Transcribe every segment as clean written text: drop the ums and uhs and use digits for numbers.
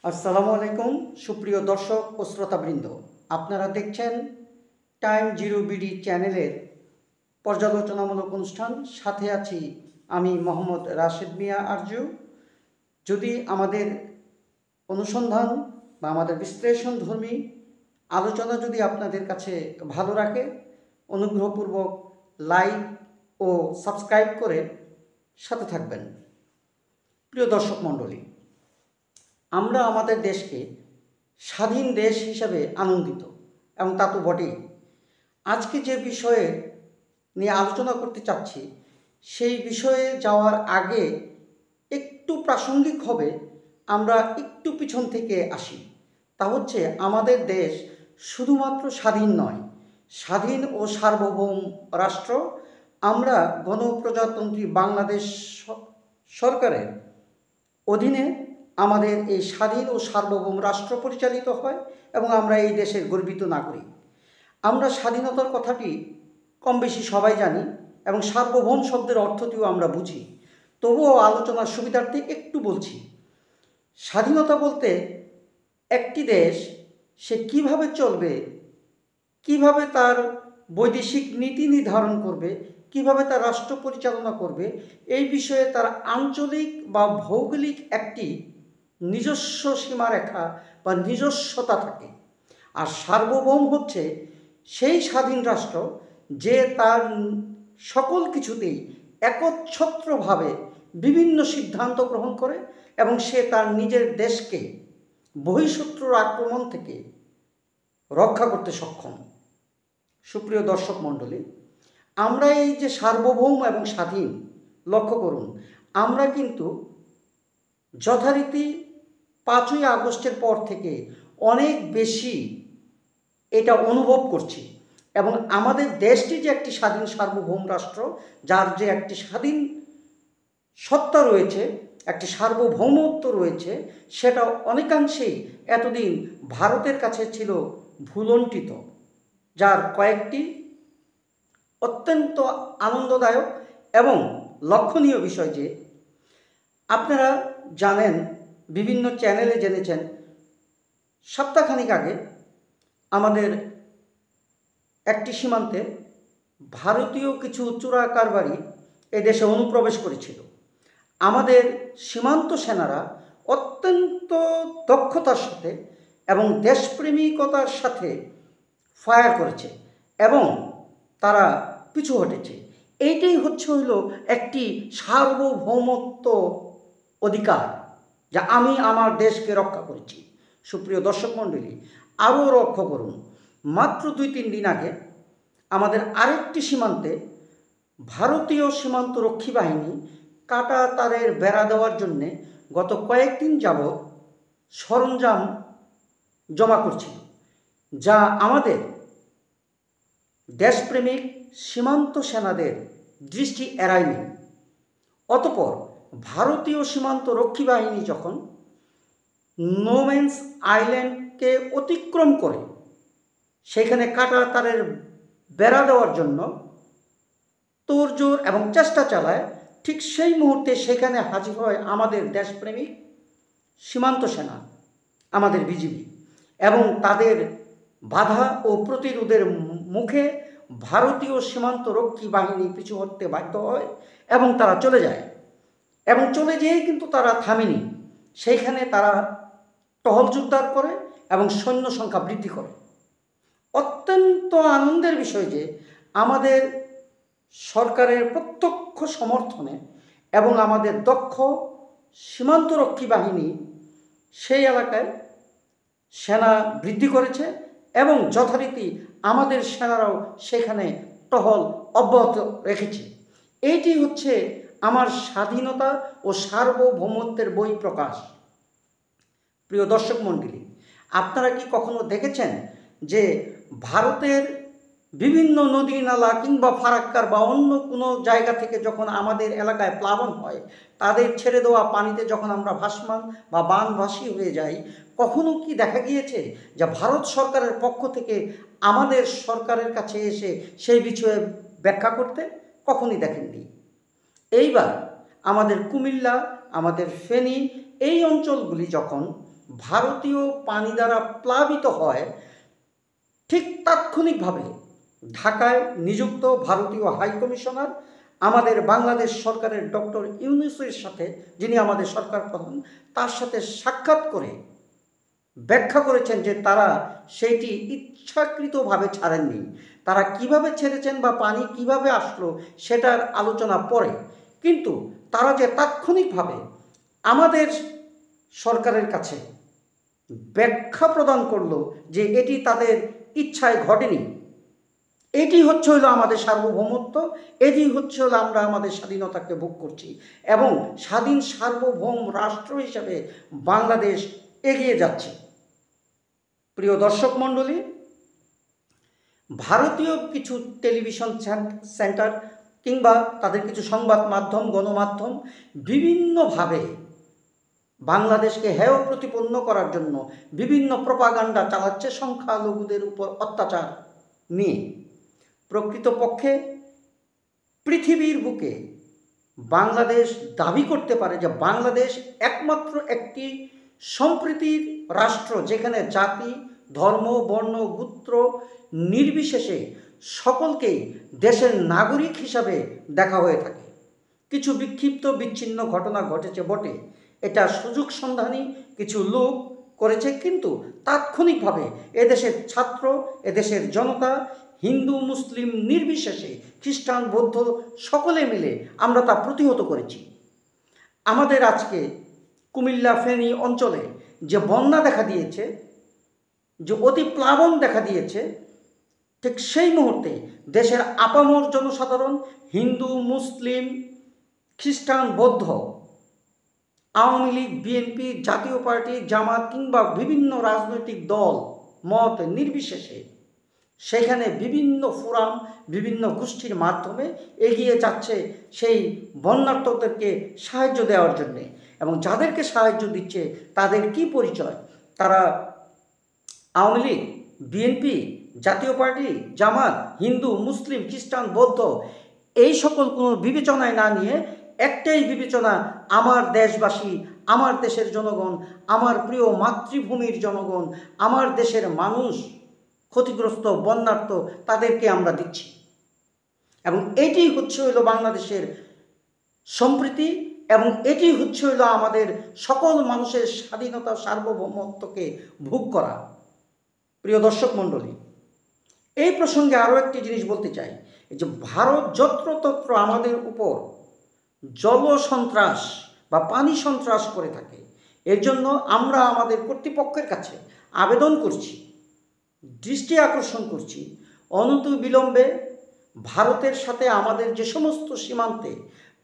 আসসালামু আলাইকুম সুপ্রিয় দর্শক ও শ্রোতাবৃন্দ, আপনারা দেখছেন টাইম জিরো বিডি চ্যানেলের পর্যালোচনামূলক অনুষ্ঠান। সাথে আছি আমি মোহাম্মদ রাশেদ মিয়া আরজু। যদি আমাদের অনুসন্ধান বা আমাদের বিশ্লেষণধর্মী আলোচনা যদি আপনাদের কাছে ভালো রাখে, অনুগ্রহপূর্বক লাইক ও সাবস্ক্রাইব করে সাথে থাকবেন। প্রিয় দর্শক মণ্ডলী, আমরা আমাদের দেশকে স্বাধীন দেশ হিসাবে আনন্দিত, এবং তা তো বটেই। আজকে যে বিষয়ে নিয়ে আলোচনা করতে চাচ্ছি, সেই বিষয়ে যাওয়ার আগে একটু প্রাসঙ্গিক হবে আমরা একটু পিছন থেকে আসি। তা হচ্ছে, আমাদের দেশ শুধুমাত্র স্বাধীন নয়, স্বাধীন ও সার্বভৌম রাষ্ট্র। আমরা গণপ্রজাতন্ত্রী বাংলাদেশ সরকারের অধীনে আমাদের এই স্বাধীন ও সার্বভৌম রাষ্ট্র পরিচালিত হয় এবং আমরা এই দেশের গর্বিত নাগরিক। আমরা স্বাধীনতার কথাটি কম বেশি সবাই জানি এবং সার্বভৌম শব্দের অর্থটিও আমরা বুঝি। তবুও আলোচনার সুবিধার্থে একটু বলছি। স্বাধীনতা বলতে একটি দেশ সে কিভাবে চলবে, কিভাবে তার বৈদেশিক নীতি নির্ধারণ করবে, কিভাবে তার রাষ্ট্র পরিচালনা করবে, এই বিষয়ে তার আঞ্চলিক বা ভৌগোলিক একটি নিজস্ব সীমারেখা বা নিজস্বতা থাকে। আর সার্বভৌম হচ্ছে সেই স্বাধীন রাষ্ট্র যে তার সকল কিছুতেই একচ্ছত্রভাবে বিভিন্ন সিদ্ধান্ত গ্রহণ করে এবং সে তার নিজের দেশকে বহিঃশত্রুর আক্রমণ থেকে রক্ষা করতে সক্ষম। সুপ্রিয় দর্শক মণ্ডলী, আমরা এই যে সার্বভৌম এবং স্বাধীন, লক্ষ্য করুন, আমরা কিন্তু যথারীতি 5ই আগস্টের পর থেকে অনেক বেশি এটা অনুভব করছি। এবং আমাদের দেশটি যে একটি স্বাধীন সার্বভৌম রাষ্ট্র, যার যে একটি স্বাধীন সত্তা রয়েছে, একটি সার্বভৌমত্ব রয়েছে, সেটা অনেকাংশেই এতদিন ভারতের কাছে ছিল ভুলণ্ঠিত। যার কয়েকটি অত্যন্ত আনন্দদায়ক এবং লক্ষণীয় বিষয় যে, আপনারা জানেন, বিভিন্ন চ্যানেলে জেনেছেন, সপ্তাহখানিক আগে আমাদের একটি সীমান্তে ভারতীয় কিছু চোরা কারবারি এদেশে অনুপ্রবেশ করেছিল। আমাদের সীমান্ত সেনারা অত্যন্ত দক্ষতার সাথে এবং দেশপ্রেমিকতার সাথে ফায়ার করেছে এবং তারা পিছু হটেছে। এইটাই হইল একটি সার্বভৌমত্ব অধিকার, যা আমি আমার দেশকে রক্ষা করেছি। সুপ্রিয় দর্শক মণ্ডলী, আরও লক্ষ্য করুন, মাত্র 2-3 দিন আগে আমাদের আরেকটি সীমান্তে ভারতীয় সীমান্ত রক্ষী বাহিনী কাটা তারের বেড়া দেওয়ার জন্যে গত কয়েকদিন যাবৎ সরঞ্জাম জমা করছিল, যা আমাদের দেশপ্রেমিক সীমান্ত সেনাদের দৃষ্টি এড়ায়নি। অতঃপর ভারতীয় সীমান্ত রক্ষী বাহিনী যখন নোম্যান্স আইল্যান্ডকে অতিক্রম করে সেখানে কাটা তারের বেড়া দেওয়ার জন্য তোড়জোড় এবং চেষ্টা চালায়, ঠিক সেই মুহূর্তে সেখানে হাজির হয় আমাদের দেশপ্রেমিক সীমান্ত সেনা, আমাদের বিজিবি, এবং তাদের বাধা ও প্রতিরোধের মুখে ভারতীয় সীমান্ত রক্ষী বাহিনী পিছু হটতে বাধ্য হয় এবং তারা চলে যায়। এবং চলে যেয়েই কিন্তু তারা থামেনি, সেইখানে তারা টহল জোরদার করে এবং সৈন্য সংখ্যা বৃদ্ধি করে। অত্যন্ত আনন্দের বিষয় যে আমাদের সরকারের প্রত্যক্ষ সমর্থনে এবং আমাদের দক্ষ সীমান্তরক্ষী বাহিনী সেই এলাকায় সেনা বৃদ্ধি করেছে এবং যথারীতি আমাদের সেনারাও সেখানে টহল অব্যাহত রেখেছে। এইটি হচ্ছে আমার স্বাধীনতা ও সার্বভৌমত্বের বহিঃপ্রকাশ। প্রিয় দর্শক মণ্ডলী, আপনারা কি কখনো দেখেছেন যে ভারতের বিভিন্ন নদী নালা কিংবা ফারাক্কার বা অন্য কোনো জায়গা থেকে যখন আমাদের এলাকায় প্লাবন হয়, তাদের ছেড়ে দেওয়া পানিতে যখন আমরা ভাসমান বা বানভাসী হয়ে যাই, কখনো কি দেখা গিয়েছে যে ভারত সরকারের পক্ষ থেকে আমাদের সরকারের কাছে এসে সেই বিষয়ে ব্যাখ্যা করতে? কখনই দেখেননি। এইবার আমাদের কুমিল্লা, আমাদের ফেনী, এই অঞ্চলগুলি যখন ভারতীয় পানি দ্বারা প্লাবিত হয়, ঠিক তাৎক্ষণিকভাবে ঢাকায় নিযুক্ত ভারতীয় হাইকমিশনার আমাদের বাংলাদেশ সরকারের ডক্টর ইউনূসের সাথে, যিনি আমাদের সরকার প্রধান, তার সাথে সাক্ষাৎ করে ব্যাখ্যা করেছেন যে তারা সেইটি ইচ্ছাকৃতভাবে ছাড়েননি। তারা কিভাবে ছেড়েছেন বা পানি কিভাবে আসলো সেটার আলোচনা পরে, কিন্তু তারা যে তাৎক্ষণিকভাবে আমাদের সরকারের কাছে ব্যাখ্যা প্রদান করলো যে এটি তাদের ইচ্ছায় ঘটেনি, এটি হচ্ছে হলো আমাদের সার্বভৌমত্ব, এটি হচ্ছে হলো আমরা আমাদের স্বাধীনতাকে ভোগ করছি এবং স্বাধীন সার্বভৌম রাষ্ট্র হিসেবে বাংলাদেশ এগিয়ে যাচ্ছে। প্রিয় দর্শক মণ্ডলী, ভারতীয় কিছু টেলিভিশন সেন্টার কিংবা তাদের কিছু সংবাদ মাধ্যম, গণমাধ্যম বিভিন্নভাবে বাংলাদেশকে হেয় প্রতিপন্ন করার জন্য বিভিন্ন প্রপাগান্ডা চালাচ্ছে সংখ্যালঘুদের উপর অত্যাচার নিয়ে। প্রকৃতপক্ষে পৃথিবীর বুকে বাংলাদেশ দাবি করতে পারে যে বাংলাদেশ একমাত্র একটি সম্প্রীতির রাষ্ট্র, যেখানে জাতি, ধর্ম, বর্ণ, গোত্র নির্বিশেষে সকলকেই দেশের নাগরিক হিসাবে দেখা হয়ে থাকে। কিছু বিক্ষিপ্ত বিচ্ছিন্ন ঘটনা ঘটেছে বটে, এটা সুযোগ সন্ধানী কিছু লোক করেছে, কিন্তু তাৎক্ষণিকভাবে এদেশের ছাত্র, এদেশের জনতা, হিন্দু মুসলিম নির্বিশেষে, খ্রিস্টান বৌদ্ধ সকলে মিলে আমরা তা প্রতিহত করেছি। আমাদের আজকে কুমিল্লা ফেনী অঞ্চলে যে বন্যা দেখা দিয়েছে, যে অতি প্লাবন দেখা দিয়েছে, ঠিক সেই মুহূর্তে দেশের আপামর জনসাধারণ, হিন্দু মুসলিম খ্রিস্টান বৌদ্ধ, আওয়ামী লীগ, বিএনপি, জাতীয় পার্টি, জামাত কিংবা বিভিন্ন রাজনৈতিক দল মত নির্বিশেষে সেখানে বিভিন্ন ফোরাম, বিভিন্ন গোষ্ঠীর মাধ্যমে এগিয়ে যাচ্ছে সেই বন্যার্তদেরকে সাহায্য দেওয়ার জন্যে। এবং যাদেরকে সাহায্য দিচ্ছে তাদের কি পরিচয়? তারা আওয়ামী লীগ, বিএনপি, জাতীয় পার্টি, জামাত, হিন্দু মুসলিম খ্রিস্টান বৌদ্ধ এই সকল কোনো বিবেচনায় না নিয়ে একটাই বিবেচনা, আমার দেশবাসী, আমার দেশের জনগণ, আমার প্রিয় মাতৃভূমির জনগণ, আমার দেশের মানুষ ক্ষতিগ্রস্ত বন্যার্ত, তাদেরকে আমরা দিচ্ছি। এবং এটি হচ্ছে হলো বাংলাদেশের সম্প্রীতি এবং এটি হচ্ছে হলো আমাদের সকল মানুষের স্বাধীনতা সার্বভৌমত্বকে ভোগ করা। প্রিয় দর্শক মণ্ডলী, এই প্রসঙ্গে আরও একটি জিনিস বলতে চাই, যে ভারত যত্রতত্র আমাদের উপর জল সন্ত্রাস বা পানি সন্ত্রাস করে থাকে। এর জন্য আমরা আমাদের কর্তৃপক্ষের কাছে আবেদন করছি, দৃষ্টি আকর্ষণ করছি, অনতিবিলম্বে ভারতের সাথে আমাদের যে সমস্ত সীমান্তে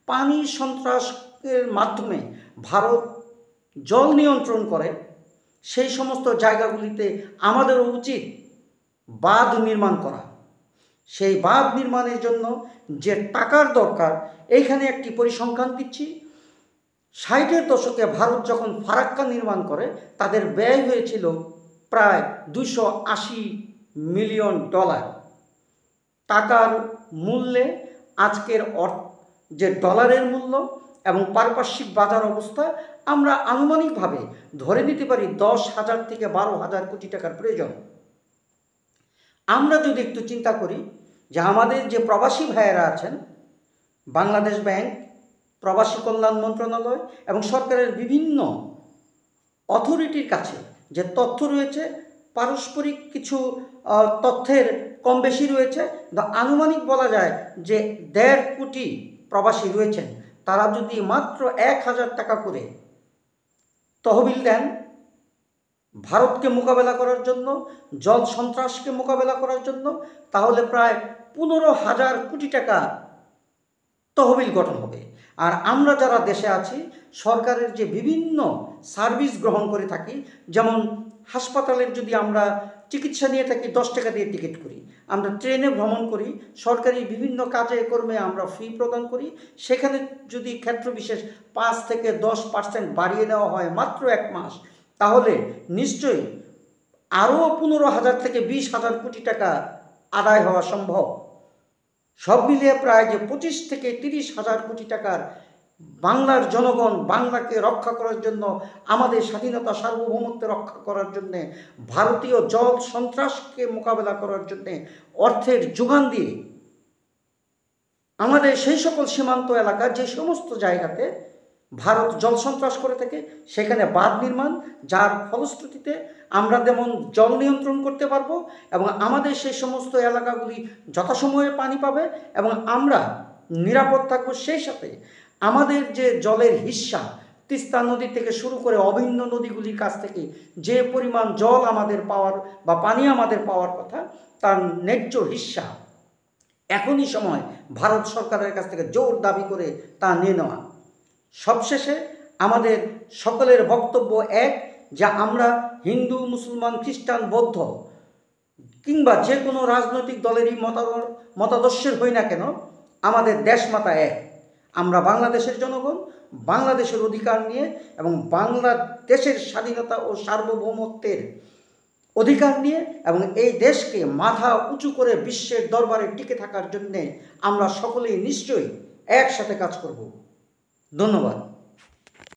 পানি সন্ত্রাসের মাধ্যমে ভারত জল নিয়ন্ত্রণ করে, সেই সমস্ত জায়গাগুলিতে আমাদেরও উচিত বাঁধ নির্মাণ করা। সেই বাঁধ নির্মাণের জন্য যে টাকার দরকার, এইখানে একটি পরিসংখ্যান দিচ্ছি। 60-এর দশকে ভারত যখন ফারাক্কা নির্মাণ করে, তাদের ব্যয় হয়েছিল প্রায় $280 মিলিয়ন। টাকার মূল্যে আজকের যে ডলারের মূল্য এবং পারিপার্শ্বিক বাজার অবস্থা, আমরা আনুমানিকভাবে ধরে নিতে পারি 10,000 থেকে 12,000 কোটি টাকার প্রয়োজন। আমরা যদি একটু চিন্তা করি যে আমাদের যে প্রবাসী ভাইয়েরা আছেন, বাংলাদেশ ব্যাংক, প্রবাসী কল্যাণ মন্ত্রণালয় এবং সরকারের বিভিন্ন অথরিটির কাছে যে তথ্য রয়েছে, পারস্পরিক কিছু তথ্যের কম বেশি রয়েছে, আনুমানিক বলা যায় যে 1.5 কোটি প্রবাসী রয়েছেন। তারা যদি মাত্র 1,000 টাকা করে তহবিল দেন ভারতকে মোকাবেলা করার জন্য, জল সন্ত্রাসকে মোকাবেলা করার জন্য, তাহলে প্রায় 15,000 কোটি টাকা তহবিল গঠন হবে। আর আমরা যারা দেশে আছি, সরকারের যে বিভিন্ন সার্ভিস গ্রহণ করে থাকি, যেমন হাসপাতালের যদি আমরা চিকিৎসা নিয়ে থাকি 10 টাকা দিয়ে টিকিট করি, আমরা ট্রেনে ভ্রমণ করি, সরকারি বিভিন্ন কাজে কর্মে আমরা ফি প্রদান করি, সেখানে যদি ক্ষেত্র বিশেষ 5 থেকে 10% বাড়িয়ে দেওয়া হয় মাত্র 1 মাস, তাহলে নিশ্চয়ই আরও 15,000 থেকে 20,000 কোটি টাকা আদায় হওয়া সম্ভব। সব মিলিয়ে প্রায় যে 25 থেকে 30,000 কোটি টাকার বাংলার জনগণ বাংলাকে রক্ষা করার জন্য, আমাদের স্বাধীনতা সার্বভৌমত্ব রক্ষা করার জন্যে, ভারতীয় জল সন্ত্রাসকে মোকাবেলা করার জন্যে অর্থের যোগান দিয়ে আমাদের সেই সকল সীমান্ত এলাকা, যে সমস্ত জায়গাতে ভারত জল সন্ত্রাস করে থাকে, সেখানে বাঁধ নির্মাণ, যার ফলশ্রুতিতে আমরা যেমন জল নিয়ন্ত্রণ করতে পারবো এবং আমাদের সেই সমস্ত এলাকাগুলি যথাসময়ে পানি পাবে এবং আমরা নিরাপদ থাকবো। সেই সাথে আমাদের যে জলের হিস্সা, তিস্তা নদী থেকে শুরু করে অভিন্ন নদীগুলির কাছ থেকে যে পরিমাণ জল আমাদের পাওয়ার বা পানি আমাদের পাওয়ার কথা, তার ন্যায্য হিস্সা এখনই সময় ভারত সরকারের কাছ থেকে জোর দাবি করে তা নিয়ে নেওয়া। সবশেষে আমাদের সকলের বক্তব্য এক, যা আমরা হিন্দু, মুসলমান, খ্রিস্টান, বৌদ্ধ কিংবা যে কোনো রাজনৈতিক দলেরই মতাদর্শের হই না কেন, আমাদের দেশমাতা এক। আমরা বাংলাদেশের জনগণ, বাংলাদেশের অধিকার নিয়ে এবং বাংলাদেশের স্বাধীনতা ও সার্বভৌমত্বের অধিকার নিয়ে এবং এই দেশকে মাথা উঁচু করে বিশ্বের দরবারে টিকে থাকার জন্যে আমরা সকলেই নিশ্চয়ই একসাথে কাজ করব। ধন্যবাদ।